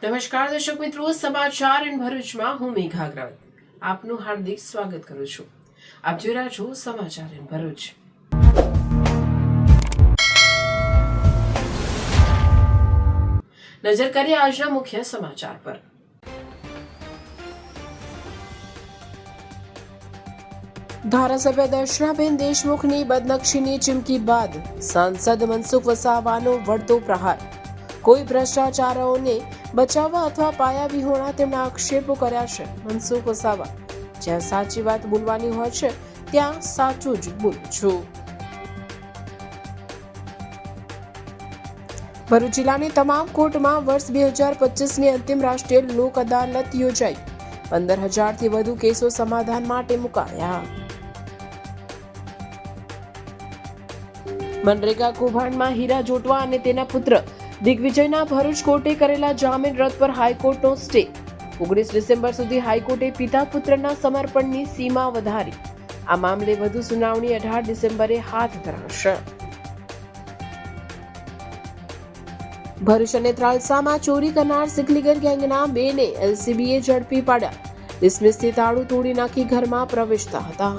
નમસ્કાર દર્શક મિત્રો, સમાચાર ઇન ભરૂચમાં હું મેઘા અગ્રવાલ આપનું હાર્દિક સ્વાગત કરું છું. આપ જોઈ રહ્યા છો સમાચાર ઇન ભરૂચ. નજર કરીએ આજના મુખ્ય સમાચાર પર. ધારાસભ્ય દર્શનાબેન દેશમુખની બદનક્ષીની ચીમકી બાદ સાંસદ મનસુખ વસાવાનો વળતો પ્રહાર. કોઈ ભ્રષ્ટાચારોને બચાવવા અથવા પાયા વિહોણા તેમના આક્ષેપો કર્યા છે. મનસુખ વસાવા, જ્યાં સાચી વાત બોલવાની હોય છે ત્યાં સાચું જ બોલું છું. ભરૂચ જિલ્લાની તમામ કોર્ટમાં વર્ષ 2025ની અંતિમ રાષ્ટ્રીય લોક અદાલત યોજાઈ. 15,000થી વધુ કેસો સમાધાન માટે મુકાયા. મનરેગા કૌભાંડમાં હીરા જોટવા અને તેના પુત્ર દિગ્વિજયના ભરૂચ કોર્ટે કરેલા જામીન રદ પર હાઈકોર્ટનો સ્ટે. 19 ડિસેમ્બર સુધી હાઈકોર્ટે પિતા પુત્રના સમર્પણની સીમા વધારી. આ મામલે વધુ સુનાવણી 18 ડિસેમ્બરે હાથ ધરાશે. ભરૂચ અને ત્રાલસામાં ચોરી કરનાર સિકલીગર ગેંગના 2 ને એલસીબીએ ઝડપી પાડ્યા. ડિસમિસથી તાળું તોડી નાખી ઘરમાં પ્રવેશતા હતા.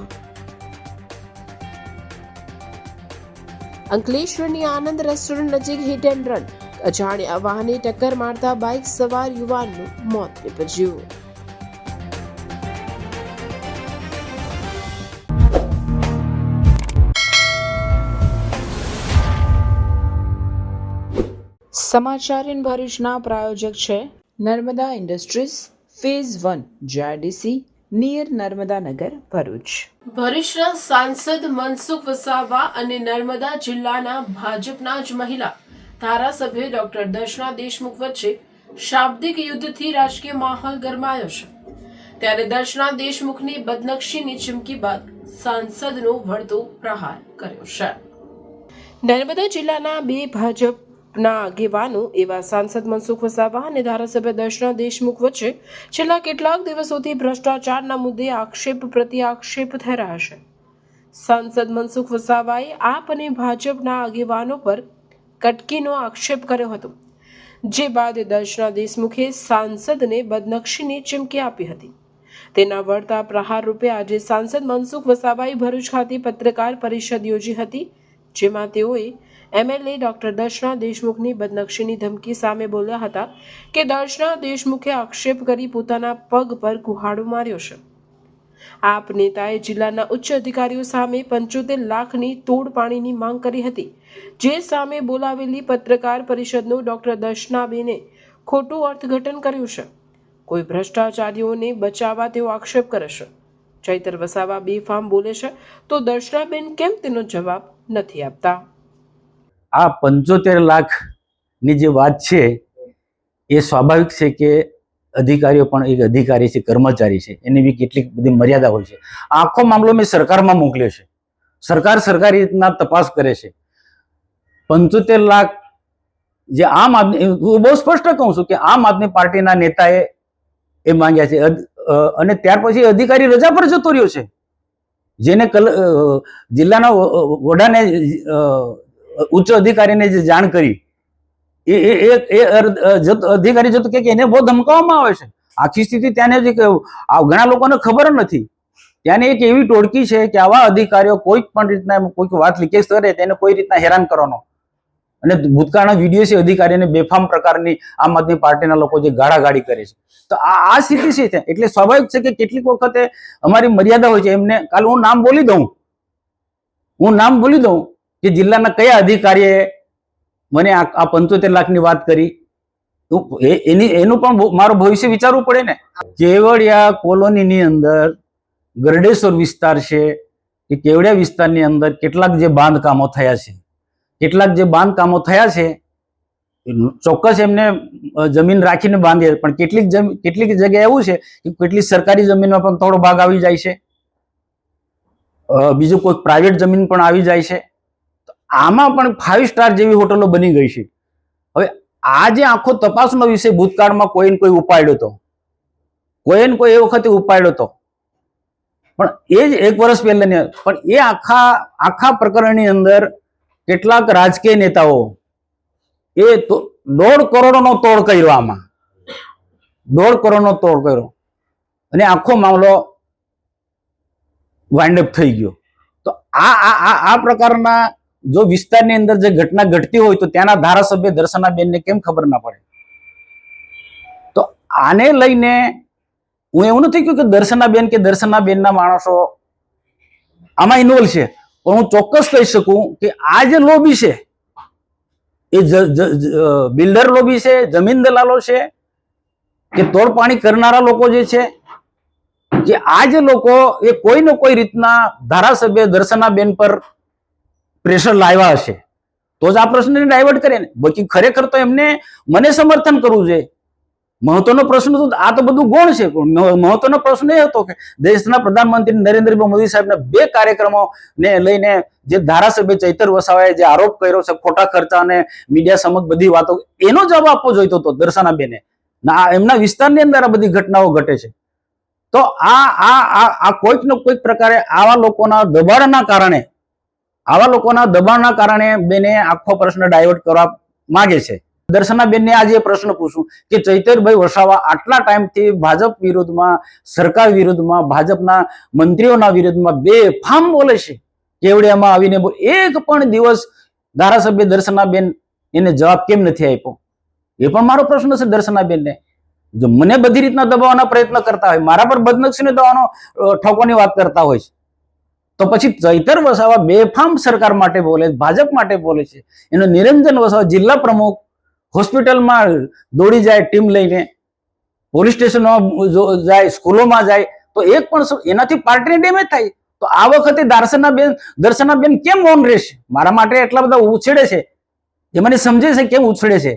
અંકલેશ્વરની આનંદ રેસ્ટોરન્ટ નજીક હિટ એન્ડ રન. અજાણ્યા વાહને ટક્કર મારતા બાઇક સવાર યુવાનનું મોત નીપજ્યું. સમાચાર ઇન ભરૂચના પ્રાયોજક છે Narmada industries phase 1 GIDC near Narmada Nagar Bharuch. ભરૂચના સાંસદ મનસુખ વસાવા અને નર્મદા જિલ્લાના ભાજપના જ મહિલા ધારાસભ્ય ડોક્ટર દર્શના દેશમુખ વચ્ચે શાબ્દિક યુદ્ધથી રાજકીય માહોલ ગરમાયો છે. ત્યારે દર્શના દેશમુખની બદનક્ષીની ચીમકી બાદ સાંસદનો વળતો પ્રહાર કર્યો છે. નર્મદા જિલ્લાના 2 ભાજપના આગેવાનો એવા સાંસદ મનસુખ વસાવા અને ધારાસભ્ય દર્શના દેશમુખ વચ્ચે છેલ્લા કેટલાક દિવસોથી ભ્રષ્ટાચારના મુદ્દે આક્ષેપ પ્રતિ આક્ષેપ થઈ રહ્યા છે. સાંસદ મનસુખ વસાવાએ આપ અને ભાજપના આગેવાનો પર કટકીનો આક્ષેપ કર્યો હતો, જે બાદ દર્શના દેશમુખે સાંસદને બદનક્ષીની ચીમકી આપી હતી. તેના વળતા પ્રહાર રૂપે આજે સાંસદ મનસુખ વસાવાએ ભરૂચ ખાતે પત્રકાર પરિષદ યોજી હતી, જેમાં તેઓએ એમએલએ ડોક્ટર દર્શના દેશમુખની બદનક્ષીની ધમકી સામે બોલ્યા હતા કે દર્શના દેશમુખે આક્ષેપ કરી પોતાના પગ પર કુહાડો માર્યો છે. આપ નેતાએ જિલ્લાના ઉચ્ચ અધિકારીઓ સામે 75 લાખની તોડ પાણીની માંગ કરી હતી, જે સામે બોલાવેલી પત્રકાર પરિષદનું ડોક્ટર દર્શનાબેને ખોટું અર્થઘટન કર્યું છે. કોઈ ભ્રષ્ટાચારીઓને બચાવવા તેઓ આક્ષેપ કરે છે. ચૈતર વસાવા બેફામ બોલે છે તો દર્શનાબેન કેમ તેનો જવાબ નથી આપતા? આ 75 લાખની જે વાત છે એ સ્વાભાવિક છે કે અધિકારીઓ પણ એક અધિકારી છે, કર્મચારી છે, એની બી કેટલીક બધી મર્યાદા હોય છે. આખો મામલો મેં સરકારમાં મોકલ્યો છે. સરકાર સરકારી રીતના તપાસ કરે છે. 75 લાખ જે આમ આદમી, હું બહુ સ્પષ્ટ કહું છું કે આમ આદમી પાર્ટીના નેતાએ એ માંગ્યા છે અને ત્યાર પછી અધિકારી રજા પર જતો રહ્યો છે. જેને જિલ્લાના વડાને ઉચ્ચ અધિકારીને જે જાણ કરી અધિકારી જતો કે એને બહુ ધમકાવવામાં આવે છે. આખી સ્થિતિ ત્યાંને ઘણા લોકોને ખબર નથી. ત્યાંની એક એવી ટોળકી છે કે આવા અધિકારીઓ કોઈક પણ રીતના કોઈક વાત લીકેજ કરે તેને કોઈ રીતના હેરાન કરવાનો. અને ભૂતકાળના વિડીયો છે અધિકારીને બેફામ પ્રકારની આમ આદમી પાર્ટીના લોકો જે ગાળાગાળી કરે છે. તો આ સ્થિતિ છે. એટલે સ્વાભાવિક છે કે કેટલીક વખતે અમારી મર્યાદા હોય છે. એમને કાલે હું નામ બોલી દઉં કે જિલ્લાના કયા અધિકારીએ મને આ 75 લાખની વાત કરી. એનું પણ મારું ભવિષ્ય વિચારવું પડે ને. કેવડિયા કોલોનીની અંદર ગરડેશ્વર વિસ્તાર છે કે કેવડિયા વિસ્તારની અંદર કેટલાક જે બાંધકામો થયા છે ચોક્કસ એમને જમીન રાખીને બાંધીએ, પણ કેટલીક જગ્યાએ એવું છે કે કેટલીક સરકારી જમીનમાં પણ થોડો ભાગ આવી જાય છે, બીજું કોઈ પ્રાઇવેટ જમીન પણ આવી જાય છે. આમાં પણ 5 સ્ટાર જેવી હોટલો બની ગઈ છે. હવે આ જે આખો તપાસનો વિષય ભૂતકાળમાં કોઈને કોઈ ઉપાડ્યો હતો, એ વખતે ઉપાડ્યો હતો, પણ એ જ 1 વર્ષ પહેલા પણ એ આખા પ્રકરણની અંદર કેટલાક રાજકીય નેતાઓ એ 1.5 કરોડનો તોડ કર્યો. આમાં 1.5 કરોડનો તોડ કર્યો અને આખો મામલો વાઇન્ડ અપ થઈ ગયો. તો આ પ્રકારના જો વિસ્તારની અંદર જે ઘટના ઘટતી હોય તો ત્યાંના ધારાસભ્ય દર્શનાબેનને કેમ ખબર ના પડે? તો આને લઈને હું એવું નથી કહ્યું કે દર્શનાબેનના માણસો આમાં ઇન્વોલ્વ છે, પણ હું ચોક્કસ કહી શકું કે આ જે લોબી છે એ બિલ્ડર લોબી છે, જમીન દલાલો છે, કે તોડપાણી કરનારા લોકો જે છે, કે આ જે લોકો એ કોઈ ને કોઈ રીતના ધારાસભ્ય દર્શનાબેન પર પ્રેશર લાવ્યા હશે તો જ આ પ્રશ્નને ડાયવર્ટ કરે ને. બાકી ખરેખર તો એમને મને સમર્થન કરવું જોઈએ. મહત્વનો પ્રશ્ન તો આ તો બધું ગૌણ છે, પણ મહત્વનો પ્રશ્ન એ હતો કે દેશના પ્રધાનમંત્રી નરેન્દ્રભાઈ મોદી સાહેબના 2 કાર્યક્રમોને લઈને જે ધારાસભ્ય ચૈતર વસાવાએ જે આરોપ કર્યો છે ખોટા ખર્ચા અને મીડિયા સમક્ષ બધી વાતો, એનો જવાબ આપવો જોઈતો હતો દર્શનાબેને. એમના વિસ્તારની અંદર આ બધી ઘટનાઓ ઘટે છે. તો આ કોઈક ને કોઈક પ્રકારે આવા લોકોના દબાણના કારણે બેને આખો પ્રશ્ન ડાયવર્ટ કરવા માંગે છે. દર્શનાબેનને આજે પ્રશ્ન પૂછું કે ચૈતરભાઈ વસાવા આટલા ટાઈમથી ભાજપ વિરુદ્ધમાં, સરકાર વિરુદ્ધમાં, ભાજપના મંત્રીઓના વિરુદ્ધમાં બેફામ બોલે છે, કેવડિયામાં આવીને એક પણ દિવસ ધારાસભ્ય દર્શનાબેન એને જવાબ કેમ નથી આપ્યો? એ પણ મારો પ્રશ્ન છે દર્શનાબેનને. જો મને બધી રીતના દબાવવાના પ્રયત્ન કરતા હોય, મારા પર બદનક્ષીને દવાનો ઠોકવાની વાત કરતા હોય છે, તો પછી ચૈતર વસાવા બેફામ સરકાર માટે બોલે, ભાજપ માટે બોલે છે. એનો નિરંજન વસાવા જિલ્લા પ્રમુખ હોસ્પિટલમાં દોડી જાય ટીમ લઈને, પોલીસ સ્ટેશનમાં જાય, સ્કૂલોમાં જાય, તો એક પણ એનાથી પાર્ટીને ડેમેજ થાય. તો આ વખતે દર્શનાબેન કેમ મૌન રહેશે? મારા માટે એટલા બધા ઉછેડે છે, એ મને સમજે છે કેમ ઉછેડે છે,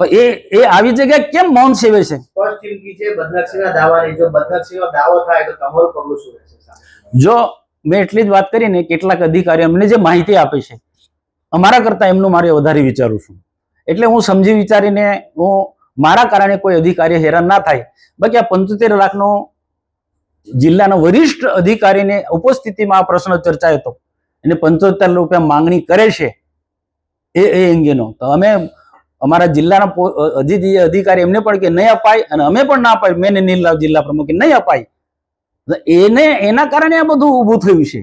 પણ એ આવી જગ્યાએ કેમ મૌન સેવે છે? સ્પષ્ટ ચીમકી છે બદનક્ષીના દાવાની. જો બદનક્ષીનો દાવો થાય તો તમારું પગલું શું રહેશે? જો મેં એટલી જ વાત કરી ને, કેટલાક અધિકારીઓ અમને જે માહિતી આપે છે, અમારા કરતા એમનું મારે વધારે વિચારું છું. એટલે હું સમજી વિચારીને મારા કારણે કોઈ અધિકારી હેરાન ના થાય. બાકી આ 75 લાખનો જિલ્લાના વરિષ્ઠ અધિકારીને ઉપસ્થિતિમાં આ પ્રશ્ન ચર્ચાયો હતો અને 75 રૂપિયા માંગણી કરે છે એ અંગેનો, તો અમે અમારા જિલ્લાના અધિકારી એમને પણ કે નહીં અપાય, અને અમે પણ ના અપાય, મેં નીલ જિલ્લા પ્રમુખ નહીં અપાય. એના કારણે આ બધું ઊભું થયું છે.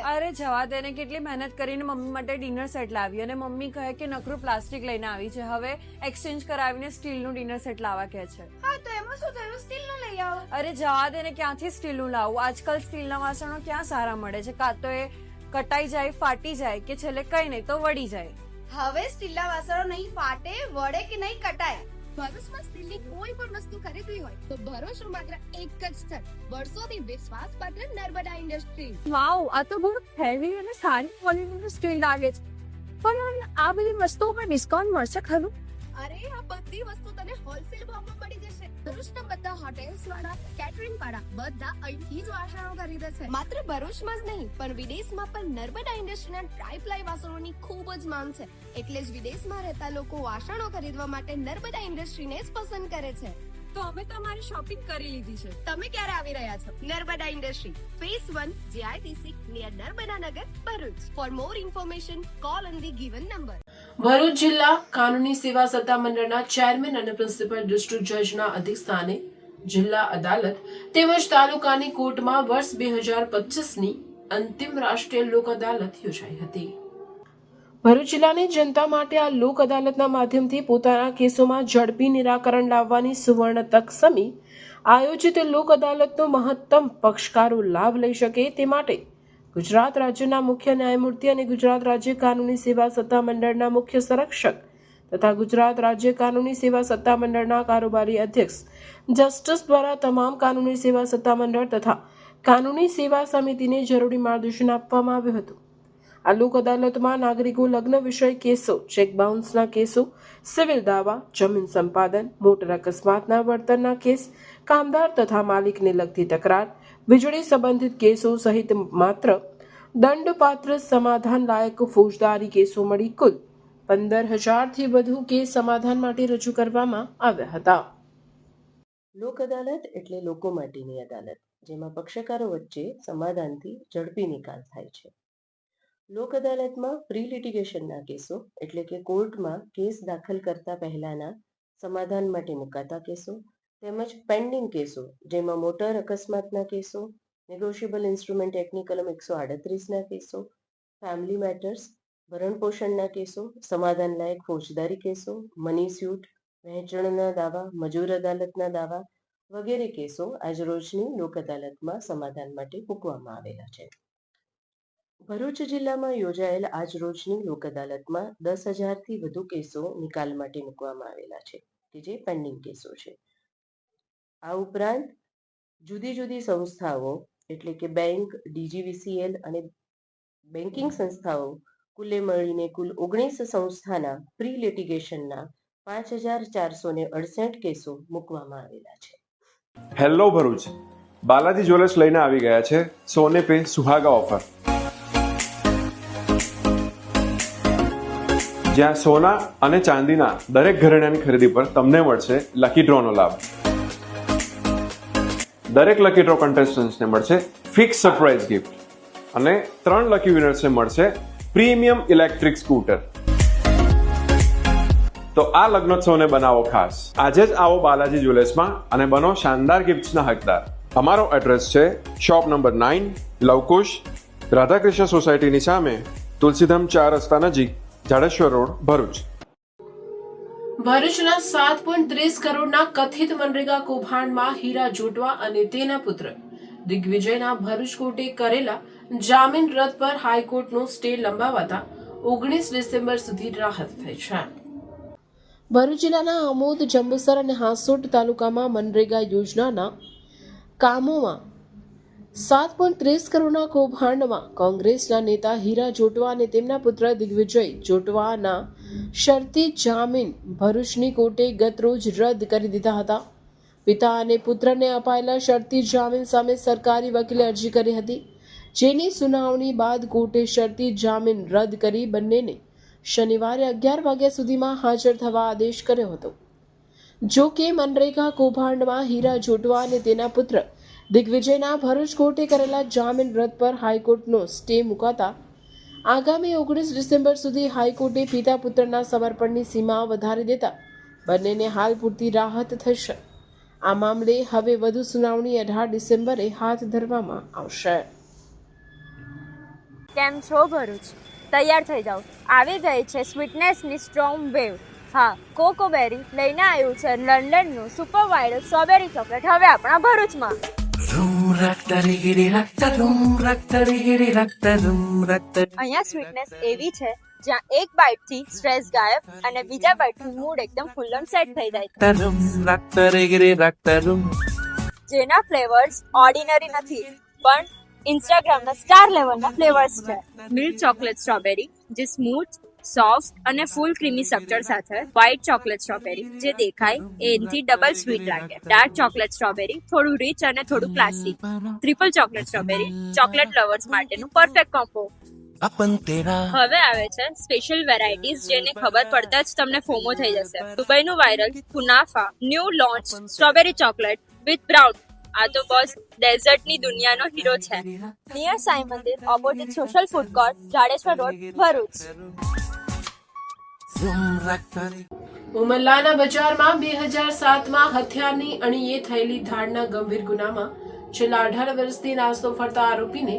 અરે જવા દે ને, કેટલી મહેનત કરીને મમ્મી માટે ડિનર સેટ લાવી અને મમ્મી કહે કે નકરું પ્લાસ્ટિક લઈને આવી છે, હવે એક્સચેન્જ કરાવીને સ્ટીલનું ડિનર સેટ લાવવા કહે છે. હા તો એમાં શું થયું, સ્ટીલનું લઈ આવો. અરે જવા દે ને, ક્યાંથી સ્ટીલનું લાવું? આજકાલ સ્ટીલના વાસણો ક્યાં સારા મળે છે? કાં તો એ કટાઈ જાય, ફાટી જાય, કે છેલ્લે કઈ નહીં તો વળી જાય. હવે સ્ટીલના વાસણો નહીં ફાટે, વળે કે નહીં કટાય. ભરૂચમાં સ્ટીલની કોઈ પણ વસ્તુ ખરીદવી હોય તો ભરૂચનું માત્ર એક જ સ્થળ, વર્ષોથી વિશ્વાસપાત્ર નર્મદા ઇન્ડસ્ટ્રીઝ. વાવ, આ તો બહુ હેવી અને સારી ક્વોલિટીનું સ્ટીલ લાગે છે. પણ આ બધી વસ્તુઓ પર ડિસ્કાઉન્ટ મળશે ખરું? અરે આ બધી વસ્તુ તને હોલસેલ ભાવમાં મળી જશે. ભરૂચના બધા હોટેલ્સ વાળા, કેટરિંગ વાળા બધા અહીંથી જ વાસણો ખરીદે છે. માત્ર ભરૂચમાં જ નહીં પણ વિદેશમાં પણ નર્મદા ઇન્ડસ્ટ્રીના ટ્રાય-પ્લાય વાસણોની ખૂબ જ માંગ છે. એટલે જ વિદેશમાં રહેતા લોકો વાસણો ખરીદવા માટે નર્મદા ઇન્ડસ્ટ્રીને જ પસંદ કરે છે. તો અમે તમારી શોપિંગ કરી લીધી છે. તમે ક્યારે આવી રહ્યા છો? Narmada industry phase 1 JITC near Narmada Nagar, Bharuch. For more information call on the given number. Bharuch જિલ્લા કાનૂની સેવા સત્તામંડળના ચેરમેન અને પ્રિન્સિપલ ડિસ્ટ્રિક્ટ જજના અધ્યક્ષસ્થાને જિલ્લા અદાલત તેમજ તાલુકાની કોર્ટમાં વર્ષ 2025ની અંતિમ રાષ્ટ્રીય લોક અદાલત યોજાઈ હતી. ભરૂચ જિલ્લાની જનતા માટે આ લોક અદાલતના માધ્યમથી પોતાના કેસોમાં ઝડપી નિરાકરણ લાવવાની સુવર્ણ તક સમી આયોજિત લોક અદાલતનો મહત્તમ પક્ષકારો લાભ લઈ શકે તે માટે ગુજરાત રાજ્યના મુખ્ય ન્યાયમૂર્તિ અને ગુજરાત રાજ્ય કાનૂની સેવા સત્તામંડળના મુખ્ય સંરક્ષક તથા ગુજરાત રાજ્ય કાનૂની સેવા સત્તામંડળના કારોબારી અધ્યક્ષ જસ્ટિસ દ્વારા તમામ કાનૂની સેવા સત્તામંડળ તથા કાનૂની સેવા સમિતિને જરૂરી માર્ગદર્શન આપવામાં આવ્યું હતું. આ લોક અદાલતમાં નાગરિકો લગ્ન વિષય કેસો, ચેક બાઉન્સના કેસો, સિવિલ દાવા, જમીન સંપાદન, મોટર અકસ્માતના વળતરના કેસ, કામદાર તથા માલિકને લગતી તકરાર, વીજળી સંબંધિત કેસો સહિત માત્ર દંડપાત્ર સમાધાન લાયક ફોજદારી કેસો મળી કુલ 15,000થી વધુ કેસ સમાધાન માટે રજૂ કરવામાં આવ્યા હતા. લોક અદાલત એટલે લોકો માટેની અદાલત, જેમાં પક્ષકારો વચ્ચે સમાધાનથી ઝડપી નિકાલ થાય છે. લોક અદાલતમાં પ્રી લિટિગેશનના કેસો એટલે કે કોર્ટમાં કેસ દાખલ કરતા પહેલાના સમાધાન માટે મુકાતા કેસો તેમજ પેન્ડિંગ કેસો જેમાં મોટર અકસ્માતના કેસો, નેગોશિયેબલ ઇન્સ્ટ્રુમેન્ટ એક્ટની કલમ 138ના કેસો, ફેમિલી મેટર્સ, ભરણપોષણના કેસો, સમાધાન લાયક ફોજદારી કેસો, મની સ્યુટ, વહેંચણના દાવા, મજૂર અદાલતના દાવા વગેરે કેસો આજરોજની લોક અદાલતમાં સમાધાન માટે મૂકવામાં આવેલા છે. ભરૂચ જિલ્લામાં યોજાયેલ આજરોજની લોક અદાલતમાં 10,000થી વધુ કેસો નિકાલ માટે મૂકવામાં આવેલા છે કે જે પેન્ડિંગ કેસો છે. આ ઉપરાંત જુદી જુદી સંસ્થાઓ એટલે કે બેંક, DGVCL અને બેન્કિંગ સંસ્થાઓ કુલે મળીને કુલ 19 સંસ્થાના પ્રી લિટિગેશનના 5,468 કેસો મૂકવામાં આવેલા છે. હેલો ભરૂચ, બાલાજી જ્વેલર્સ લઈને આવી ગયા છે સોને પે સુહાગા ઓફર, જ્યાં સોના અને ચાંદીના દરેક ઘરેણાની ખરીદી પર તમને મળશે લકી ડ્રોનો લાભ. દરેક લકી ડ્રો કન્ટેસ્ટન્ટ્સને મળશે ફિક્સ સરપ્રાઇઝ ગિફ્ટ અને 3 લકી વિનર્સને મળશે પ્રીમિયમ ઇલેક્ટ્રિક સ્કૂટર. તો આ લગ્નોત્સવને બનાવો ખાસ. આજે જ આવો બાલાજી જ્વેલર્સમાં અને બનો શાનદાર ગિફ્ટ્સના હકદાર. અમારો એડ્રેસ છે શોપ નંબર 9, લવકુશ, રાધાકૃષ્ણ સોસાયટીની સામે, તુલસીધામ 4 રસ્તા નજીક, જાડેશ્વર રોડ, ભરૂચ. ભરૂચના 7.30 કરોડના કથિત મનરેગા કૌભાંડમાં હીરા જોટવા અને તેના પુત્ર દિગ્વિજયના ભરૂચ કોર્ટે કરેલા જામીન રદ પર હાઈકોર્ટનો સ્ટે લંબાવાતા 19 ડિસેમ્બર સુધી રાહત થઈ છે. ભરૂચ જિલ્લાના આમોદ, જંબુસર અને હાંસોટ તાલુકામાં મનરેગા યોજનાના કામોમાં 7.30 કરોડના કૌભાંડમાં કોંગ્રેસના નેતા હીરા જોટવા અને તેમના પુત્ર દિગ્વિજય જોટવાના શરતી જામીન ભરૂચની કોર્ટે ગતરોજ રદ કરી દીધા હતા. પિતા અને પુત્રને અપાયેલા શરતી જામીન સામે સરકારી વકીલે અરજી કરી હતી, જેની સુનાવણી બાદ કોર્ટે શરતી જામીન રદ કરી બંનેને શનિવારે 11 વાગ્યા સુધીમાં હાજર થવા આદેશ કર્યો હતો. જો કે મનરેગા કૌભાંડમાં હીરા જોટવા અને તેના પુત્ર દિગ્વિજયના ભરૂચ કોર્ટે કરેલા જામીન રદ પર હાઈકોર્ટનો સ્ટે મુકાતા આગામી 19 ડિસેમ્બર સુધી હાઈકોર્ટે પિતા પુત્રના સમર્પણની સીમા વધારી દેતા બંનેને હાલ પૂરતી રાહત થશે. આ મામલે હવે વધુ સુનાવણી 18 ડિસેમ્બરે હાથ ધરવામાં આવશે. કેમ છો ભરૂચ? તૈયાર થઈ જાઓ, આવી ગઈ છે સ્વીટનેસની સ્ટ્રોંગ વેવ. હા, કોકોબેરી લઈને આવ્યું છે લંડનનું સુપર વાઇલ્ડ સ્ટ્રોબેરી ચોકલેટ હવે આપણા ભરૂચમાં. અહીંયા સ્વીટનેસ એવી છે જ્યાં એક બાઈટથી સ્ટ્રેસ ગાયબ અને બીજા બાઈટથી મૂડ એકદમ ફૂલ ઓન સેટ થઈ જાય. જેના ફ્લેવર્સ ઓર્ડિનરી નથી પણ ઇન્સ્ટાગ્રામના સ્ટાર લેવલના ફ્લેવર્સ છે. મિલ્ક ચોકલેટ સ્ટ્રોબેરી જે સ્મૂથ, સોફ્ટ અને ફૂલ ક્રીમી સ્ટ્રક્ચર સાથે, વ્હાઇટ ચોકલેટ સ્ટ્રોબેરી જે દેખાય એનાથી ડબલ સ્વીટ લાગે, ડાર્ક ચોકલેટ સ્ટ્રોબેરી થોડું રીચ અને થોડું classy, triple chocolate strawberry chocolate lovers માટેનું પરફેક્ટ કોમ્બો. હવે આવે છે સ્પેશિયલ વેરાયટીઝ જેને ખબર પડતા જ તમને ફોમો થઈ જશે. દુબઈનું viral kunafa new launch strawberry chocolate with brown. આ તો બસ ડેઝર્ટની દુનિયાનો હીરો છે. Near Sai Mandir, opposite social food court, Jadeshwar road, Bharuch. ઉમરલાના બજારમાં 2007માં હથિયારની અણીએ થયેલી ધાડના ગંભીર ગુનામાં છેલ્લા 18 વર્ષથી નાસ્તો ફરતા આરોપીને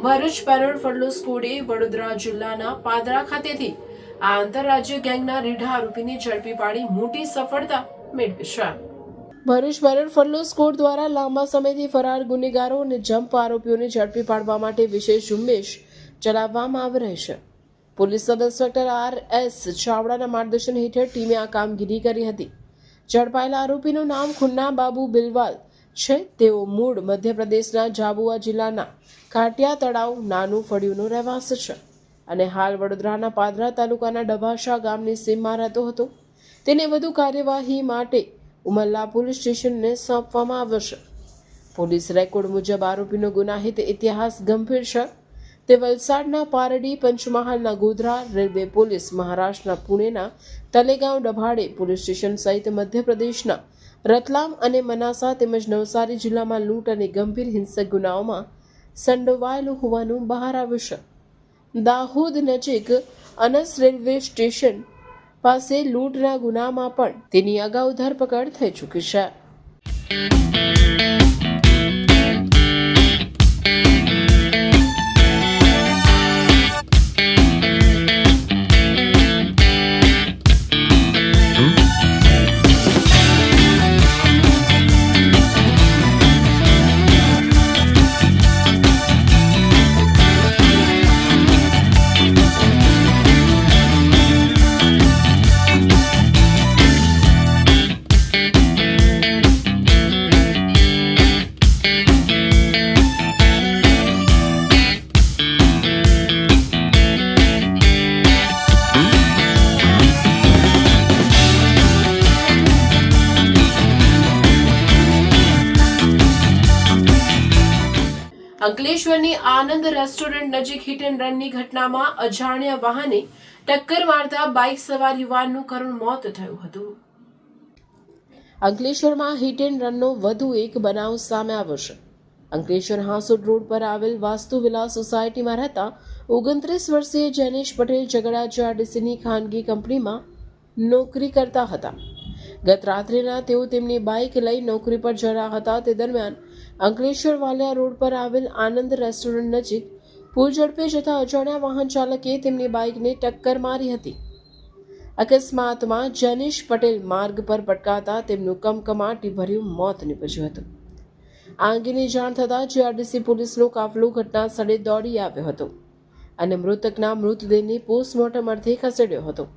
ભરૂચ પેરોલ ફડલો સ્કોડે વડોદરા જિલ્લાના પાદરા ખાતેથી આ આંતરરાજ્ય ગેંગના રીઢા આરોપીને ઝડપી પાડી મોટી સફળતા મેળવી છે. ભરૂચ પેરોલ ફડલો સ્કોડ દ્વારા લાંબા સમયથી ફરાર ગુનેગારો અને જમ્પ આરોપીઓને ઝડપી પાડવા માટે વિશેષ ઝુંબેશ ચલાવવામાં આવી રહી છે. પોલીસ સબ ઇન્સ્પેક્ટર RS ચાવડાના માર્ગદર્શન હેઠળ ટીમે આ કામગીરી કરી હતી. ઝડપાયેલા આરોપીનું નામ ખુન્ના બાબુ બિલવાલ છે. તેઓ મૂળ મધ્યપ્રદેશના ઝાબુઆ જિલ્લાના કાટિયા તળાવ નાનું ફળિયુંનો રહેવાસી છે અને હાલ વડોદરાના પાદરા તાલુકાના ડભાસા ગામની સીમમાં રહેતો હતો. તેને વધુ કાર્યવાહી માટે ઉમરલા પોલીસ સ્ટેશનને સોંપવામાં આવ્યો છે. પોલીસ રેકોર્ડ મુજબ આરોપીનો ગુનાહિત ઇતિહાસ ગંભીર છે. તે વલસાડના પારડી, પંચમહાલના ગોધરા, રેલવે પોલીસ મહારાષ્ટ્રના પુણેના તલેગાંવ ડભાડે પોલીસ સ્ટેશન સહિત મધ્યપ્રદેશના રતલામ અને મનાસા તેમજ નવસારી જિલ્લામાં લૂંટ અને ગંભીર હિંસક ગુનાઓમાં સંડોવાયેલું હોવાનું બહાર આવ્યું છે. દાહોદ નજીક અનસ રેલવે સ્ટેશન પાસે લૂંટના ગુનામાં પણ તેની અગાઉ ધરપકડ થઈ ચૂકી છે. અંકલેશ્વરની આનંદ રેસ્ટોરન્ટ નજીક હિટ એન્ડ રનની ઘટનામાં અજાણ્યા વાહને ટક્કર મારતા બાઇક સવાર યુવાનનું કરુણ મોત થયું હતું. અંકલેશ્વરમાં હિટ એન્ડ રનનો વધુ એક બનાવ સામે આવ્યો છે. અંકલેશ્વર હાંસોડ રોડ પર આવેલ વાસ્તુ વિલા સોસાયટીમાં રહેતા 29 વર્ષીય જૈનેશ પટેલ ઝઘડા જીઆરડીસીની ખાનગી કંપનીમાં નોકરી કરતા હતા. ગત રાત્રિના તેઓ તેમની બાઇક લઈ નોકરી પર જઈ રહ્યા હતા. તે દરમિયાન અંકલેશ્વર વાલિયા રોડ પર આવેલ આનંદ રેસ્ટોરન્ટ નજીક પૂર ઝડપે જતા અજાણ્યા વાહન ચાલકે તેમની બાઇકને ટક્કર મારી હતી. અકસ્માતમાં જૈનેશ પટેલ માર્ગ પર પટકાતા તેમનું કમકમાટી ભર્યું મોત નીપજ્યું હતું. આ અંગેની જાણ થતાં જીઆરડીસી પોલીસનો કાફલો ઘટના સ્થળે દોડી આવ્યો હતો અને મૃતકના મૃતદેહને પોસ્ટમોર્ટમ અર્થે ખસેડ્યો હતો.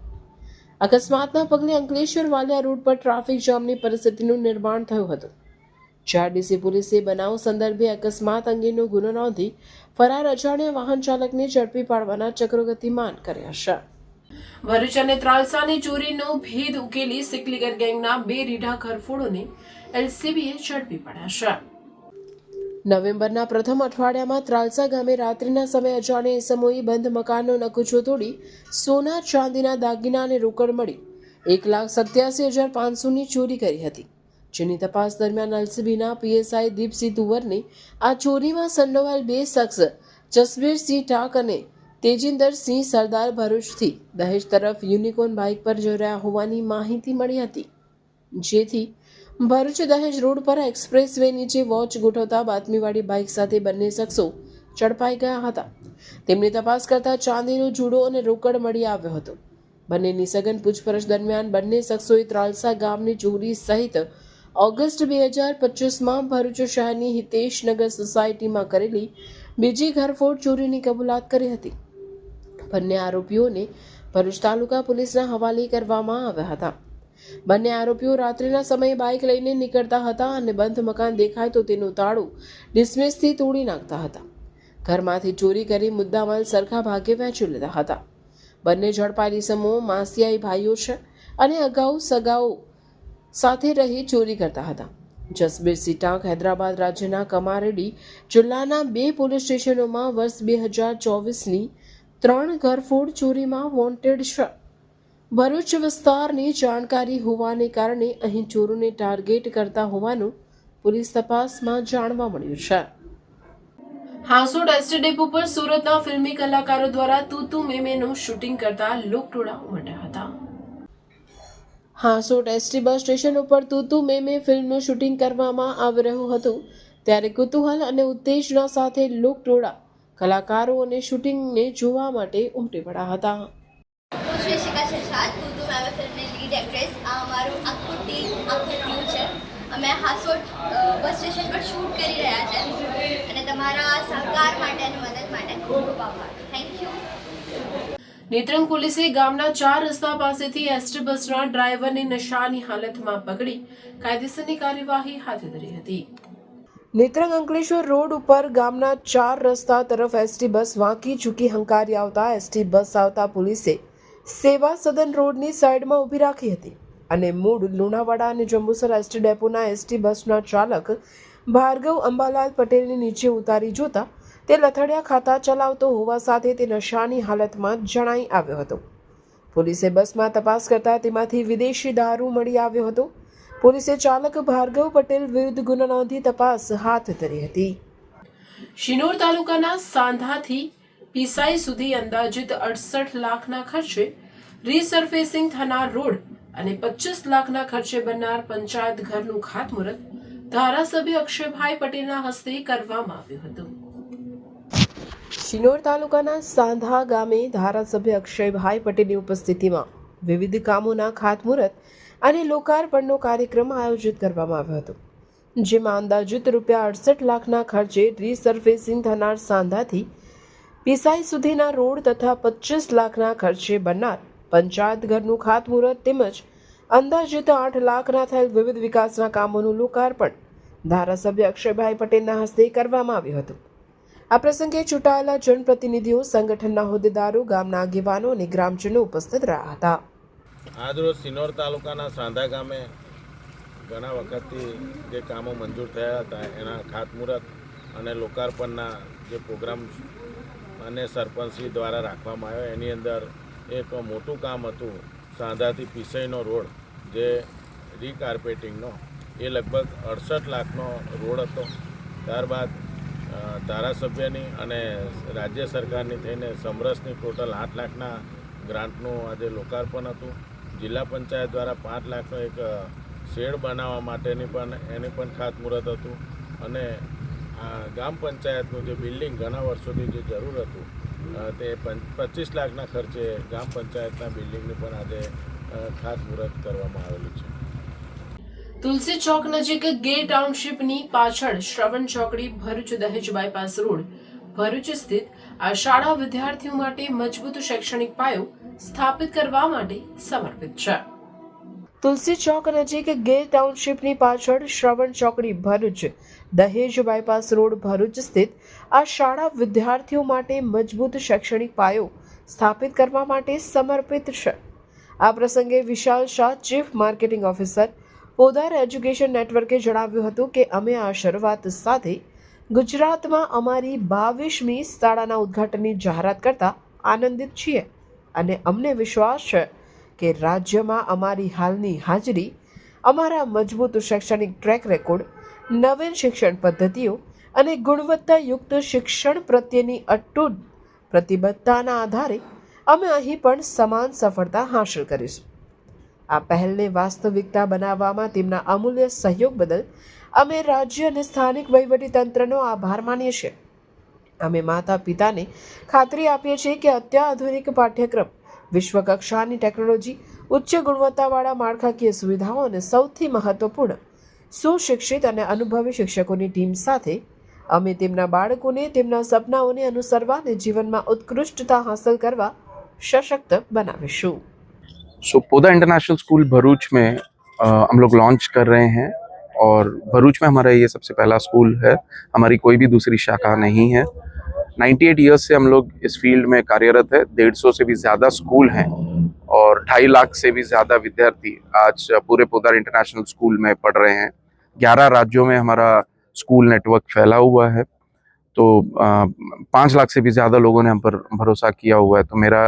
અકસ્માતના પગલે અંકલેશ્વર વાલિયા રોડ પર ટ્રાફિક જામની પરિસ્થિતિનું નિર્માણ થયું હતું. જીઆરડીસી પોલીસે બનાવ સંદર્ભે અકસ્માત અંગેનો ગુનો નોંધી ફરાર અજાણ્યા વાહન ચાલકને ઝડપી પાડવાના ચક્રો ગતિમાન કર્યા છે. ભરૂચ અને ત્રાલસાની ચોરીનો ભેદ ઉકેલી સિકલીગર ગેંગના 2 રીઢા ઘરફોડોને એલસીબીએ ઝડપી પાડ્યા છે. નવેમ્બરના પ્રથમ અઠવાડિયામાં ત્રાલસા ગામે રાત્રિના સમયે અજાણ્યા ઇસમોએ બંધ મકાનનો નકુચો તોડી સોના ચાંદીના દાગીના અને રોકડ મળી 1,87,500ની ચોરી કરી હતી. જેની તપાસ દરમિયાન એલસીબીના પીએસઆઈ દીપસિંહ તુવરને આ ચોરીમાં સંડોવાયેલ 2 શખ્સ જસબીરસિંહ ટાક અને તેજિંદરસિંહ સરદાર ભરૂચથી દહેજ તરફ યુનિકોર્ન બાઇક પર જઈ રહ્યા હોવાની માહિતી મળી હતી. જેથી ભરૂચ દહેજ રોડ પર એક્સપ્રેસ વે નીચે વોચ ગોઠવતા બાતમીવાળી બાઇક સાથે બંને શખ્સો ઝડપાઈ ગયા હતા. તેમની તપાસ કરતા ચાંદીનો જુડો અને રોકડ મળી આવ્યો હતો. બંનેની સઘન પૂછપરછ દરમિયાન બંને શખ્સોએ ત્રાલસા ગામની ચોરી સહિત ઓગસ્ટ 2025માં ભરૂચ શહેરની હિતેશનગર સોસાયટીમાં કરેલી બીજી ઘરફોડ ચોરીની કબૂલાત કરી હતી. બંને આરોપીઓને ભરૂચ તાલુકા પોલીસના હવાલે કરવામાં આવ્યા હતા. બંને આરોપીઓ રાત્રિના સમયે બાઇક લઈને નીકળતા હતા અને બંધ મકાન દેખાય તો તેનું તાળું ડિસ્મિસથી તોડી નાખતા હતા. ઘરમાંથી ચોરી કરી મુદ્દામાલ સરખા ભાગે વહેંચી લેતા હતા. બંને ઝડપાયેલી સમૂહ માસિયાઈ ભાઈઓ છે અને અગાઉ સગાઓ સાથે રહી ચોરી કરતા હતા. જસબીરસિંહ ટાંક હૈદરાબાદ રાજ્યના કમારેડી જિલ્લાના 2 પોલીસ સ્ટેશનોમાં વર્ષ 2024ની 3 ઘરફોડ ચોરીમાં વોન્ટેડ છે. ભરૂચ વિસ્તારની જાણકારી હોવાને કારણે અહીં ચોરોને ટાર્ગેટ કરતા હોવાનું પોલીસ તપાસમાં જાણવા મળ્યું છે. હાંસોડ એસટી ડેપો પર સુરતના ફિલ્મી કલાકારો દ્વારા તૂતુ મેમેનું શૂટિંગ કરતા લોકટોળા ઉમટ્યા હતા. હાંસોડ એસટી બસ સ્ટેશન ઉપર તૂતુ મેમે ફિલ્મનું શૂટિંગ કરવામાં આવી રહ્યું હતું ત્યારે કુતૂહલ અને ઉત્તેજના સાથે લોકટોળા કલાકારો અને શૂટિંગને જોવા માટે ઉમટી પડ્યા હતા. હું શ્રી શિખા શેષાદ, તૂતુ મેમે ફિલ્મની લીડ એક્ટ્રેસ. આ અમારું આખું ટીમ, આખું ક્રૂ છે. અમે હાંસોડ બસ સ્ટેશન પર શૂટ કરી રહ્યા છે અને તમારા સહકાર માટે અને મદદ માટે ખૂબ ખૂબ આભાર. Thank you. નેત્રંગ પોલીસે ગામના 4 રસ્તા પાસેથી એસટી બસના ડ્રાઈવરને નશાની હાલતમાં પકડી કાયદેસરની કાર્યવાહી હાથ ધરી હતી. નેત્રંગ અંકલેશ્વર રોડ ઉપર ગામના 4 રસ્તા તરફ એસટી બસ વાંકી ચૂકી હંકારી આવતા એસટી બસ આવતા પોલીસે સેવા સદન રોડની સાઈડમાં ઊભી રાખી હતી અને મૂળ લુણાવાડા અને જંબુસર એસટી ડેપોના એસટી બસના ચાલક ભાર્ગવ અંબાલાલ પટેલને નીચે ઉતારી જોતા તે લથડિયા ખાતા ચલાવતો હોવા સાથે તે નશાની હાલતમાં જણાઈ આવ્યો હતો. પોલીસે બસમાં તપાસ કરતા તેમાંથી વિદેશી દારૂ મળી આવ્યો હતો. પોલીસે ચાલક ભાર્ગવ પટેલ વિરુદ્ધ ગુનો નોંધી તપાસ હાથ ધરી હતી. શિનોર તાલુકાના સાંધાથી પીસાઈ સુધી અંદાજિત 68 લાખના ખર્ચે રીસર્ફેસિંગ થનાર રોડ અને 25 લાખના ખર્ચે બનનાર પંચાયત ઘરનું ખાતમુહૂર્ત ધારાસભ્ય અક્ષયભાઈ પટેલના હસ્તે કરવામાં આવ્યું હતું. શિનોર તાલુકાના સાંધા ગામે ધારાસભ્ય અક્ષયભાઈ પટેલની ઉપસ્થિતિમાં વિવિધ કામોના ખાતમુહૂર્ત અને લોકાર્પણનો કાર્યક્રમ આયોજિત કરવામાં આવ્યો હતો, જેમાં અંદાજિત ₹68 લાખના ખર્ચે રીસર્ફેસિંગ થનાર સાંધાથી પીસાઈ સુધીના રોડ તથા 25 લાખના ખર્ચે બનનાર પંચાયત ઘરનું ખાતમુહૂર્ત તેમજ અંદાજિત 8 લાખના થયેલ વિવિધ વિકાસના કામોનું લોકાર્પણ ધારાસભ્ય અક્ષયભાઈ પટેલના હસ્તે કરવામાં આવ્યું હતું. આ પ્રસંગે ચૂંટાયેલા જનપ્રતિનિધિઓ, સંગઠનના હોદ્દેદારો, ગામના આગેવાનો અને ગ્રામજનો ઉપસ્થિત રહ્યા હતા. આજરોજ સિનોર તાલુકાના સાંધા ગામે ઘણા વખતથી જે કામો મંજૂર થયા હતા એના ખાતમુહૂર્ત અને લોકાર્પણના જે પ્રોગ્રામ અને સરપંચશ્રી દ્વારા રાખવામાં આવ્યો, એની અંદર એક મોટું કામ હતું સાંધાથી પીસઈનો રોડ, જે રીકાર્પેટિંગનો, એ લગભગ 68 લાખનો રોડ હતો. ત્યારબાદ ધારાસભ્યની અને રાજ્ય સરકારની થઈને સમરસની ટોટલ 8 લાખના ગ્રાન્ટનું આજે લોકાર્પણ હતું. જિલ્લા પંચાયત દ્વારા 5 લાખનો એક શેડ બનાવવા માટેની એની પણ ખાતમુહૂર્ત હતું. અને ગામ પંચાયતનું જે બિલ્ડિંગ ઘણા વર્ષોથી જે જરૂર હતું તે 25 લાખના ખર્ચે ગામ પંચાયતના બિલ્ડિંગનું પણ આજે ખાતમુહૂર્ત કરવામાં આવેલું છે. તુલસી ચોક નજીક ગેર ટાઉનશીપની પાછળ શ્રવણ ચોકડી ભરૂચ દહેજ બાયપાસ રોડ ભરૂચ સ્થિત આ શાળા વિદ્યાર્થીઓ માટે મજબૂત શૈક્ષણિક પાયો સ્થાપિત કરવા માટે સમર્પિત છે. તુલસી ચોક નજીક ગેર ટાઉનશીપની પાછળ શ્રવણ ચોકડી ભરૂચ દહેજ બાયપાસ રોડ ભરૂચ સ્થિત આ શાળા વિદ્યાર્થીઓ માટે મજબૂત શૈક્ષણિક પાયો સ્થાપિત કરવા માટે સમર્પિત છે. આ પ્રસંગે Vishal Shah, chief marketing officer, Podar education નેટવર્કે જણાવ્યું હતું કે અમે આ શરૂઆત સાથે ગુજરાતમાં અમારી 22મી શાળાના ઉદ્ઘાટનની જાહેરાત કરતા આનંદિત છીએ અને અમને વિશ્વાસ છે કે રાજ્યમાં અમારી હાલની હાજરી, અમારા મજબૂત શૈક્ષણિક ટ્રેક રેકોર્ડ, નવીન શિક્ષણ પદ્ધતિઓ અને ગુણવત્તાયુક્ત શિક્ષણ પ્રત્યેની અતૂટ પ્રતિબદ્ધતાના આધારે અમે અહીં પણ સમાન સફળતા હાંસલ કરીશું. આ પહેલને વાસ્તવિકતા બનાવવામાં તેમના અમૂલ્ય સહયોગ બદલ અમે રાજ્ય અને સ્થાનિક વહીવટીતંત્રનો આભાર માનીએ છીએ. અમે માતા પિતાને ખાતરી આપીએ છીએ કે અત્યાધુનિક પાઠ્યક્રમ, વિશ્વકક્ષાની ટેકનોલોજી, ઉચ્ચ ગુણવત્તાવાળા માળખાકીય સુવિધાઓ અને સૌથી મહત્વપૂર્ણ સુશિક્ષિત અને અનુભવી શિક્ષકોની ટીમ સાથે અમે તેમના બાળકોને તેમના સપનાઓને અનુસરવા અને જીવનમાં ઉત્કૃષ્ટતા હાંસલ કરવા सशक्त बनाविशु. सो पोदा इंटरनेशनल स्कूल भरूच में हम लोग लॉन्च कर रहे हैं और भरूच में हमारा ये सबसे पहला स्कूल है. हमारी कोई भी दूसरी शाखा नहीं है. 98 ईयर्स से हम लोग इस फील्ड में कार्यरत है. 150 से भी ज़्यादा स्कूल हैं और 2.5 लाख से भी ज़्यादा विद्यार्थी आज पूरे पोदार इंटरनेशनल स्कूल में पढ़ रहे हैं. 11 राज्यों में हमारा स्कूल नेटवर्क फैला हुआ है. तो 5 लाख से भी ज़्यादा लोगों ने हम पर भरोसा किया हुआ है. तो मेरा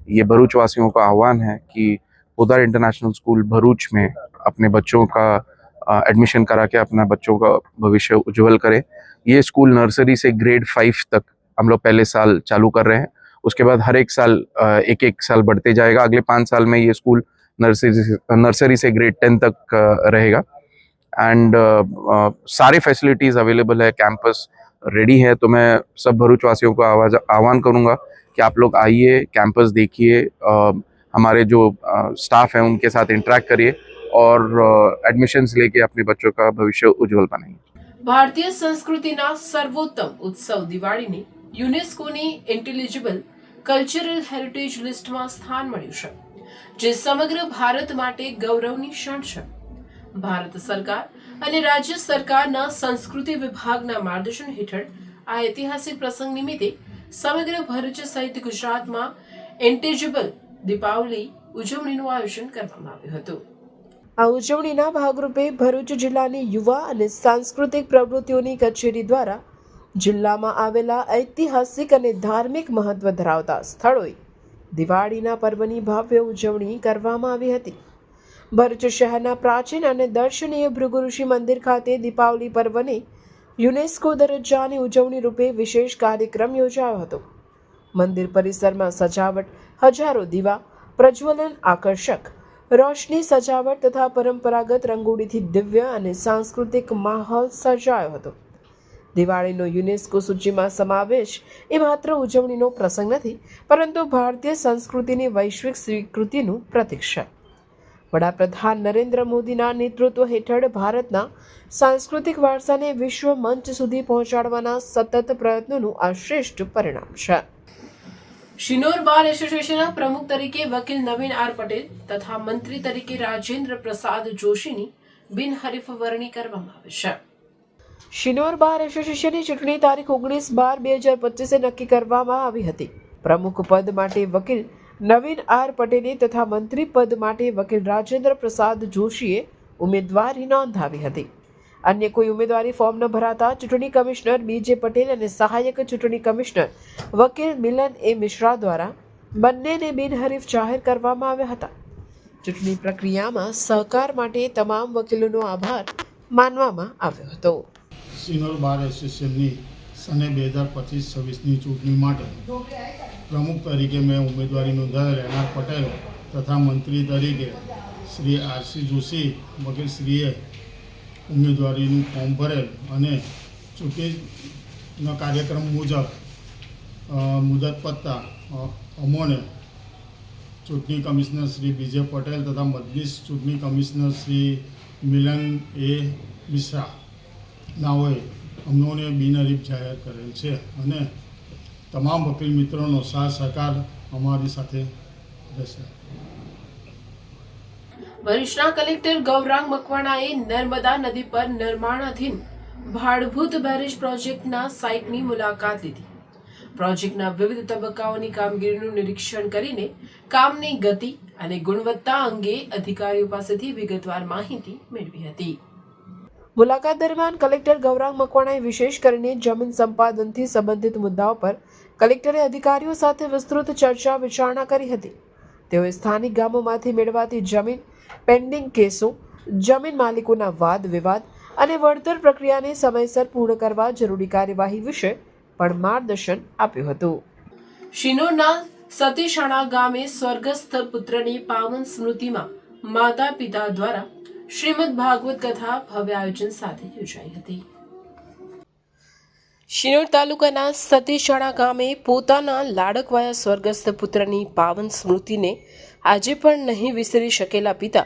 ये भरूच वासियों का आह्वान है कि पोदार इंटरनेशनल स्कूल भरूच में अपने बच्चों का एडमिशन करा के अपना बच्चों का भविष्य उज्जवल करें. ये स्कूल नर्सरी से ग्रेड 5 तक हम लोग पहले साल चालू कर रहे हैं. उसके बाद हर एक साल एक साल बढ़ते जाएगा. अगले 5 साल में ये स्कूल नर्सरी से ग्रेड 10 तक रहेगा. एंड सारे फैसिलिटीज़ अवेलेबल है. कैंपस रेडी है. तो मैं सब भरूच वासियों को आह्वान करूँगा कि आप लोग आइए, कैंपस देखिए, हमारे जो स्टाफ है उनके साथ इंटरेक्ट करिए और एडमिशन्स लेके अपने बच्चों का भविष्य उज्जवल बनाइए. ભારતીય સંસ્કૃતિના સર્વોત્તમ ઉત્સવ દિવાળીને યુનેસ્કોની ઇન્ટેલિજિબલ કલ્ચરલ હેરિટેજ લિસ્ટમાં સ્થાન મળ્યું છે, જે સમગ્ર ભારત માટે ગૌરવની ક્ષણ છે. ભારત સરકાર અને રાજ્ય સરકારના સંસ્કૃતિ વિભાગના માર્ગદર્શન હેઠળ આ ઐતિહાસિક પ્રસંગ નિમિત્તે સમગ્ર ભરૂચ સહિત ગુજરાતમાં ઇન્ટેલિજિબલ દીપાવલી ઉજવણીનું આયોજન કરવામાં આવ્યું હતું. આ ઉજવણીના ભાગરૂપે ભરૂચ જિલ્લાની યુવા અને સાંસ્કૃતિક પ્રવૃત્તિઓની કચેરી દ્વારા જિલ્લામાં આવેલા ઐતિહાસિક અને ધાર્મિક મહત્વ ધરાવતા સ્થળોએ દિવાળીના પર્વની ભવ્ય ઉજવણી કરવામાં આવી હતી. ભરૂચ શહેરના પ્રાચીન અને દર્શનીય ભૃગુ ઋષિ મંદિર ખાતે દીપાવલી પર્વને યુનેસ્કો દરજ્જાની ઉજવણી રૂપે વિશેષ કાર્યક્રમ યોજાયો હતો. મંદિર પરિસરમાં સજાવટ, હજારો દીવા, પ્રજ્વલન, આકર્ષક રોશની સજાવટ તથા પરંપરાગત રંગોળીથી દિવ્ય અને સાંસ્કૃતિક માહોલ સર્જાયો હતો. દિવાળીનો યુનેસ્કો સૂચિમાં સમાવેશ એ માત્ર ઉજવણીનો પ્રસંગ નથી, પરંતુ ભારતીય સંસ્કૃતિની વૈશ્વિક સ્વીકૃતિનું પ્રતીક છે. વડાપ્રધાન નરેન્દ્ર મોદીના નેતૃત્વ હેઠળ ભારતના સાંસ્કૃતિક વારસાને વિશ્વ મંચ સુધી પહોંચાડવાના સતત પ્રયત્નોનું આ શ્રેષ્ઠ પરિણામ છે. શિનોર બાર એસોસિએશનના પ્રમુખ તરીકે વકીલ નવીન આર પટેલ તથા મંત્રી તરીકે રાજેન્દ્ર પ્રસાદ જોશીની બિનહરીફ વરણી કરવામાં આવી છે. શિનોર બાર એસોસિએશનની ચૂંટણી તારીખ 19/12/2025 નક્કી કરવામાં આવી હતી. પ્રમુખ પદ માટે વકીલ નવીન આર પટેલે તથા મંત્રી પદ માટે વકીલ રાજેન્દ્ર પ્રસાદ જોશીએ ઉમેદવારી નોંધાવી હતી. અન્ય કોઈ ઉમેદવારી ફોર્મ ન ભરાતા ચૂંટણી કમિશનર બીજે પટેલ અને સહાયક ચૂંટણી કમિશનર વકીલ મિલન એ મિશ્રા દ્વારા બંનેને બિનહરીફ જાહેર કરવામાં આવ્યા હતા. ચૂંટણી પ્રક્રિયામાં સહકાર માટે તમામ વકીલોનો આભાર માનવામાં આવ્યો હતો. શિનોર બાર એસોસિએશનની સને 2025-26ની ચૂંટણી માટે પ્રમુખ તરીકે મેં ઉમેદવારી નોંધાવેલ એનઆર પટેલ તથા મંત્રી તરીકે શ્રી આરસી જોશી વકીલશ્રીએ ઉમેદવારીનું ફોર્મ ભરેલ અને ચૂંટણીના કાર્યક્રમ મુજબ મુદત પત્તા અમોને ચૂંટણી કમિશનર શ્રી બીજે પટેલ તથા મદદનીશ ચૂંટણી કમિશનર શ્રી મિલન એ મિશ્રા નાઓએ અમોને બિનહરીફ જાહેર કરેલ છે અને તમામ વકીલ મિત્રોનો સાથ સહકાર અમારી સાથે રહેશે. ભરૂચના કલેક્ટર ગૌરાંગ મકવાણાએ નર્મદા નદી પર નિર્માણાધીન ભાડભૂત બેરેજ પ્રોજેક્ટના સાઇટની મુલાકાત લીધી. પ્રોજેક્ટના વિવિધ તબક્કાઓની કામગીરીનું નિરીક્ષણ કરીને કામની ગતિ અને ગુણવત્તા અંગે અધિકારીઓ પાસેથી વિગતવાર માહિતી મેળવી હતી. મુલાકાત દરમિયાન કલેક્ટર ગૌરાંગ મકવાણાએ વિશેષ કરીને જમીન સંપાદનથી સંબંધિત મુદ્દાઓ પર કલેક્ટરે અધિકારીઓ સાથે વિસ્તૃત ચર્ચા વિચારણા કરી હતી. તેઓએ સ્થાનિક ગામોમાંથી મેળવાતી જમીન, પેન્ડિંગ કેસો, જમીન માલિકોના વાદ વિવાદ અને વળતર પ્રક્રિયાને સમયસર પૂર્ણ કરવા જરૂરી કાર્યવાહી વિશે પણ માર્ગદર્શન આપ્યું હતું. શિનોરના સતીશાણા ગામે સ્વર્ગસ્થ પુત્રની પાવન સ્મૃતિમાં માતા પિતા દ્વારા શ્રીમદ ભાગવત કથા ભવ્ય આયોજન સાથે યોજાઈ હતી. શિનોર તાલુકાના સતીશાણા ગામે પોતાના લાડકવાયા સ્વર્ગસ્થ પુત્રની પાવન સ્મૃતિને આજે પણ નહીં વિસરી શકેલા પિતા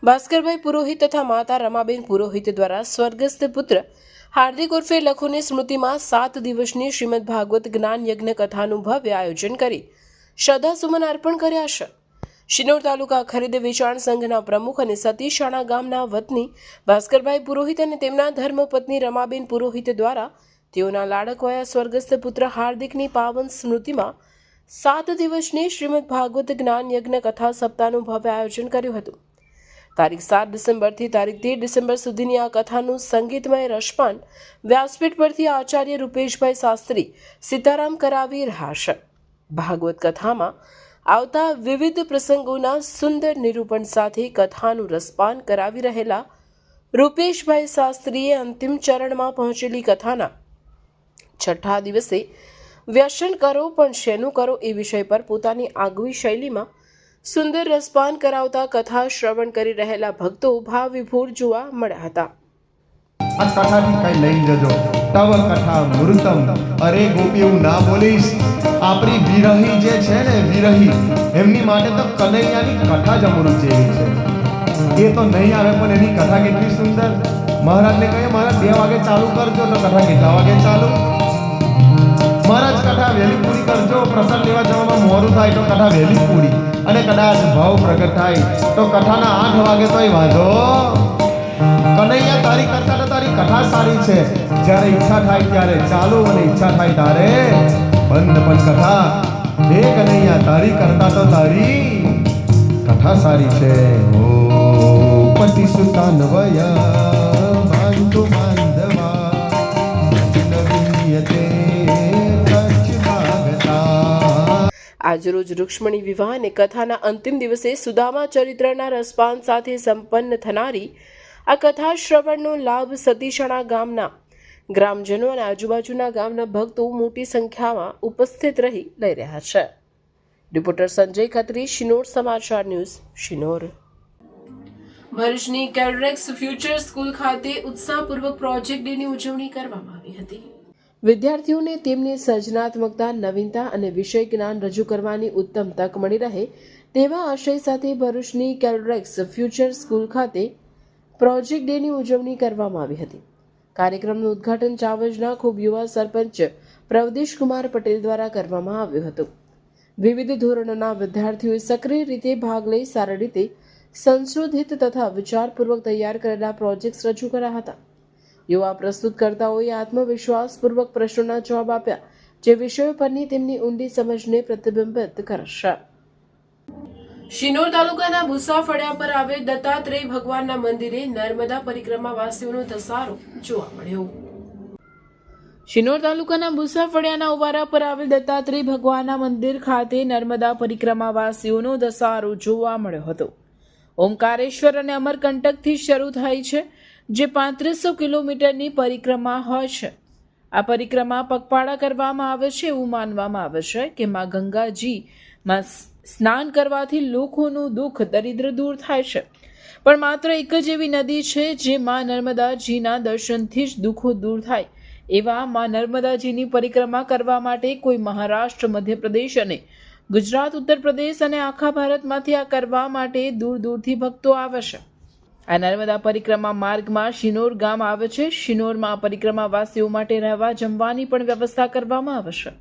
ભાસ્કરભાઈ પુરોહિત તથા માતા રમાબેન પુરોહિત દ્વારા સ્વર્ગસ્થ પુત્ર હાર્દિક ઉર્ફે લખુની સ્મૃતિમાં 7 દિવસની શ્રીમદ ભાગવત જ્ઞાન યજ્ઞ કથાનું ભવ્ય આયોજન કરી શ્રદ્ધાસુમન અર્પણ કર્યા છે. શિનોર તાલુકા ખરીદ વેચાણ સંઘના પ્રમુખ અને સતીશાણા ગામના વતની ભાસ્કરભાઈ પુરોહિત અને તેમના ધર્મપત્ની રમાબેન પુરોહિત દ્વારા તેઓના લાડકવાયા સ્વર્ગસ્થ પુત્ર હાર્દિકની પાવન સ્મૃતિમાં 7 દિવસની શ્રીમદ ભાગવત જ્ઞાન યજ્ઞ કથા સપ્તાહનું ભવ્ય આયોજન કર્યું હતું. તારીખ 7 ડિસેમ્બરથી તારીખ 13 ડિસેમ્બર સુધીની આ કથાનું સંગીતમય રસપાન વ્યાસપીઠ પરથી આચાર્ય રૂપેશભાઈ શાસ્ત્રી સીતારામ કરાવી રહ્યા છે. ભાગવત કથામાં આવતા વિવિધ પ્રસંગોના સુંદર નિરૂપણ સાથે કથાનું રસપાન કરાવી રહેલા રૂપેશભાઈ શાસ્ત્રીએ અંતિમ ચરણમાં પહોંચેલી કથાના 6ઠ્ઠા દિવસે વ્યસન કરો પણ શેનું કરો એ વિષય પર પોતાની આગવી શૈલીમાં સુંદર રસપાન કરાવતા કથા શ્રવણ કરી રહેલા ભક્તો ભાવ વિભોર જોવા મળ્યા હતા. આ કથાથી કઈ લઈને જજો. તવ કથા મૃતમ. અરે ગોપી એવું ના બોલીશ. આપણી વિરહી જે છે ને વિરહી એમની માટે તો કનૈયાની કથા જ અમૃત જેવી છે. એ તો નહીં આવે પણ એની કથા કેટલી સુંદર. મહારાજને કહે મહારાજ 2 વાગે ચાલુ કરજો તો કથા કેટલા વાગે ચાલુ? મહારાજ કથા વહેલી પૂરી કરજો. પ્રસાદ લેવા જવામાં મોડું થાય તો કથા વહેલી પૂરી અને કદાચ ભાવ પ્રગટ થાય તો કથાના 8 વાગે તોય વાંધો. કનૈયા તારી કરતા તો તારી કથા સારી છે. જ્યારે ઈચ્છા થાય ત્યારે ચાલુ અને ઈચ્છા થાય ત્યારે બંધ પણ કથા. હે કનૈયા તારી કરતા તો તારી કથા સારી છે. ઓ પતિ સુતા નવયા બાંધુ બાંધવા નવીયતે આજરોજ રૂક્ષ્મણી વિવાહ અને કથાના અંતિમ દિવસે સુદામા ચરિત્રના રસપાન સાથે સંપન્ન થનારી આ કથા શ્રવણનો લાભ સતીશાણા ગામના ગ્રામજનો અને આજુબાજુના ગામના ભક્તો મોટી સંખ્યામાં ઉપસ્થિત રહી લઈ રહ્યા છે. રિપોર્ટર સંજય ખત્રી, શિનોર સમાચાર ન્યૂઝ, શિનોર. ભરૂચની કેલરેક્સ ફ્યુચર સ્કૂલ ખાતે ઉત્સાહપૂર્વક પ્રોજેક્ટ ડેની ઉજવણી કરવામાં આવી હતી. વિદ્યાર્થીઓને તેમની સર્જનાત્મકતા, નવીનતા અને વિષય જ્ઞાન રજૂ કરવાની ઉત્તમ તક મળી રહે તેવા આશય સાથે ભરૂચની કેલરેક્સ ફ્યુચર સ્કૂલ ખાતે પ્રોજેક્ટ ડેની ઉજવણી કરવામાં આવી હતી. કાર્યક્રમનું ઉદ્ઘાટન ચાવજના ખૂબ યુવા સરપંચ પ્રવદેશકુમાર પટેલ દ્વારા કરવામાં આવ્યું હતું. વિવિધ ધોરણોના વિદ્યાર્થીઓએ સક્રિય રીતે ભાગ લઈ સારી રીતે સંશોધિત તથા વિચારપૂર્વક તૈયાર કરેલા પ્રોજેક્ટ્સ રજૂ કર્યા હતા. યુવા પ્રસ્તુતકર્તાઓએ આત્મવિશ્વાસપૂર્વક પ્રશ્નોના જવાબ આપ્યા, જે વિષયો પરની તેમની ઊંડી સમજને પ્રતિબિંબિત કરશે. શિનોર તાલુકાના ભૂસાફળિયા પર આવેલ દત્તાત્રેય ભગવાનના મંદિરે નર્મદા પરિક્રમા વાસીઓનો ધસારો જોવા મળ્યો. શિનોર તાલુકાના ભૂસાફળિયાના ઉવારા પર આવેલ દત્તાત્રેય ભગવાનના મંદિર ખાતે નર્મદા પરિક્રમા વાસીઓનો ધસારો જોવા મળ્યો હતો. ઓમકારેશ્વર અને અમરકંટકથી શરૂ થાય છે, જે 3500 કિલોમીટરની પરિક્રમા હોય છે. આ પરિક્રમા પગપાળા કરવામાં આવે છે. એવું માનવામાં આવે છે કે માં ગંગાજીમાં સ્નાન કરવાથી લોકોનું દુઃખ દરિદ્ર દૂર થાય છે. પણ માત્ર એક જ એવી નદી છે જે માં નર્મદાજીના દર્શનથી જ દુઃખો દૂર થાય. એવા માં નર્મદાજીની પરિક્રમા કરવા માટે કોઈ મહારાષ્ટ્ર, મધ્યપ્રદેશ અને ગુજરાત, ઉત્તર પ્રદેશ અને આખા ભારતમાંથી આ કરવા માટે દૂર દૂરથી ભક્તો આવે છે. આ નર્મદા પરિક્રમા માર્ગમાં શિનોર ગામ આવે છે. શિનોરમાં પરિક્રમાવાસીઓ માટે રહેવા જમવાની પણ વ્યવસ્થા કરવામાં આવે છે.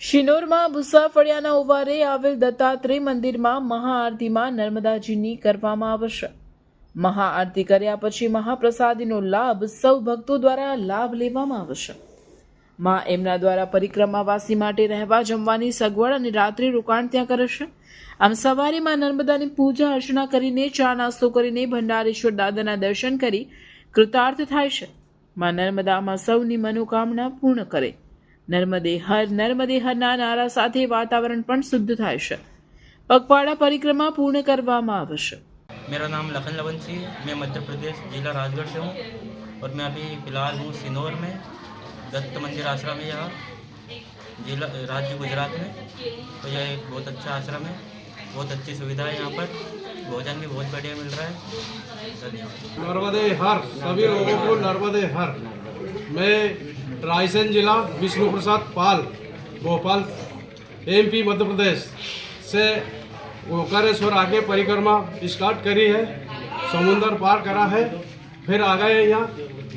શિનોરમાં ભૂસાફળિયાના ઉવારે આવેલ દત્તાત્રેય મંદિરમાં મહાઆરતીમાં નર્મદાજીની કરવામાં આવશે. મહાઆરતી કર્યા પછી મહાપ્રસાદીનો લાભ સૌ ભક્તો દ્વારા લાભ લેવામાં આવશે. માં એમના દ્વારા પરિક્રમાવાસી માટે રહેવા જમવાની સગવડ અને રાત્રિ રોકાણ ત્યાં કરશે. આમ સવારે માં નર્મદાની પૂજા અર્ચના કરીને ચા નાસ્તો કરીને ભંડારેશ્વર દાદાના દર્શન કરી કૃતાર્થ થાય છે. માં નર્મદામાં સૌની મનોકામના પૂર્ણ કરે. નર્મદે હરના નારા સાથે વાતાવરણ પણ શુદ્ધ થાય છે. પગપાળા પરિક્રમા પૂર્ણ કરવામાં આવશે. मेरा नाम लखन लवंशी है. मैं मध्य प्रदेश जिला राजगढ़ से हूँ और मैं अभी फ़िलहाल हूँ सिनोर में, दत्त मंदिर आश्रम है यहाँ, जिला राज्य गुजरात में. तो यह एक बहुत अच्छा आश्रम है, बहुत अच्छी सुविधा है यहाँ पर, भोजन भी बहुत बढ़िया मिल रहा है. धन्यवाद. नर्मदे हर सभी लोगों को नर्मदे हर. मैं रायसेन जिला विष्णु प्रसाद पाल, भोपाल MP मध्य प्रदेश से ओंकारेश्वर आगे परिक्रमा स्टार्ट करी है. समुंदर पार करा है, फिर आ गए यहाँ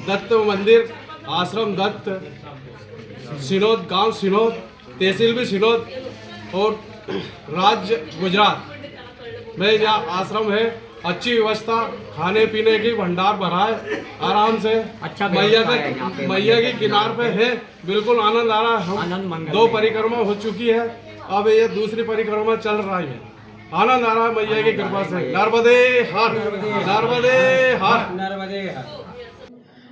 दत्त मंदिर आश्रम दत्त, सिनोद गांव सिनोद, तहसील भी सिनोद और राज्य गुजरात में यहाँ आश्रम है. अच्छी व्यवस्था, खाने पीने की भंडार भरा है आराम से. अच्छा मैया की किनार पे है, बिल्कुल आनंद आ रहा है. हम 2 परिक्रमा हो चुकी है, अब ये दूसरी परिक्रमा चल रहा है. आनंद आ रहा है मैया की कृपा से. नर्मदे हर, नर्मदे हर, नर्मदे हर.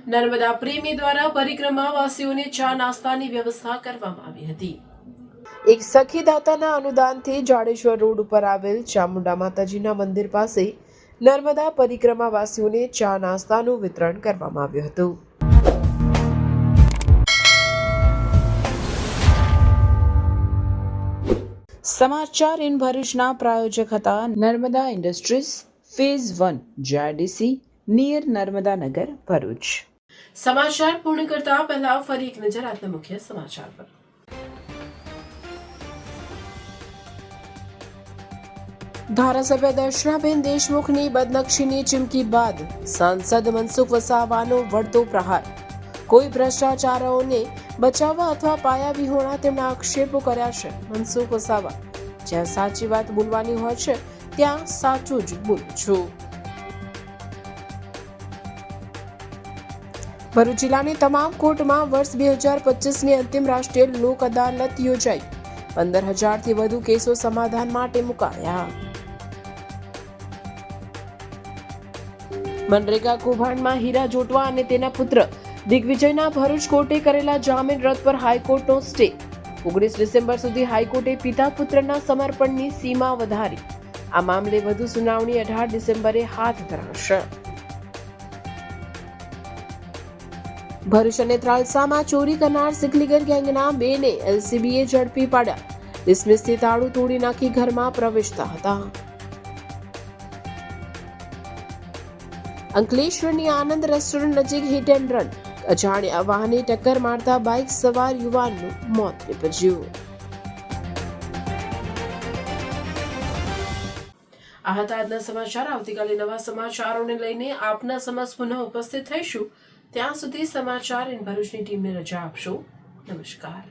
નર્મદા પ્રેમી દ્વારા પરિક્રમાવાસીઓને ચા નાસ્તાની વ્યવસ્થા કરવામાં આવી હતી. એક સખી દાતાના અનુદાનથી જાડેશ્વર રોડ ઉપર આવેલ ચામુંડા માતાજીના મંદિર પાસે નર્મદા પરિક્રમાવાસીઓને ચા નાસ્તાનું વિતરણ કરવામાં આવ્યું હતું. સમાચાર ઇન ભરૂચના પ્રાયોજક હતા Narmada industries phase 1 JDC near Narmadanagar Bharuch. સમાચાર પૂર્ણ કરતા પહેલા ફરી એક નજર આજના મુખ્ય સમાચાર પર. ધારાસભ્ય દર્શનાબેન દેશમુખની બદનક્ષીની ચીમકી બાદ સાંસદ મનસુખ વસાવાનો વળતો પ્રહાર. કોઈ ભ્રષ્ટાચારોને બચાવવા અથવા પાયા વિહોણા તેમના આક્ષેપો કર્યા છે. મનસુખ વસાવા, જ્યાં સાચી વાત બોલવાની હોય છે ત્યાં સાચું જ બોલું છું. ભરૂચ જિલ્લાની તમામ કોર્ટમાં વર્ષ 2025ની અંતિમ રાષ્ટ્રીય લોક અદાલત યોજાઈ. 15,000થી વધુ કેસો સમાધાન માટે મુકાયા. મનરેગા કૌભાંડમાં હીરા જોટવા અને તેના પુત્ર દિગ્વિજયના ભરૂચ કોર્ટે કરેલા જામીન રદ પર હાઈકોર્ટનો સ્ટે. 19 ડિસેમ્બર સુધી હાઈકોર્ટે પિતા પુત્રના સમર્પણની સીમા વધારી. આ મામલે વધુ સુનાવણી 18 ડિસેમ્બરે હાથ ધરાશે. ભરૂચ અને ત્રાલસામાં ચોરી કરનાર સિકલીગર ગેંગના 2 ને એલસીબીએ ઝડપી પાડ્યા. ડિસમિસથી તાળું તોડી નાખી ઘરમાં પ્રવેશતા હતા. અંકલેશ્વરની આનંદ રેસ્ટોરન્ટ નજીક હિટ એન્ડ રન. અજાણ્યા વાહને ટક્કર મારતા બાઇક સવાર યુવાનનું મોત નીપજ્યું. આ હતા આજના સમાચાર. આવતીકાલે નવા સમાચારોને લઈને આપના સમક્ષ પુનઃ ઉપસ્થિત થઈશું. ત્યાં સુધી સમાચાર ઇન ભરૂચની ટીમને રજા આપશો. નમસ્કાર.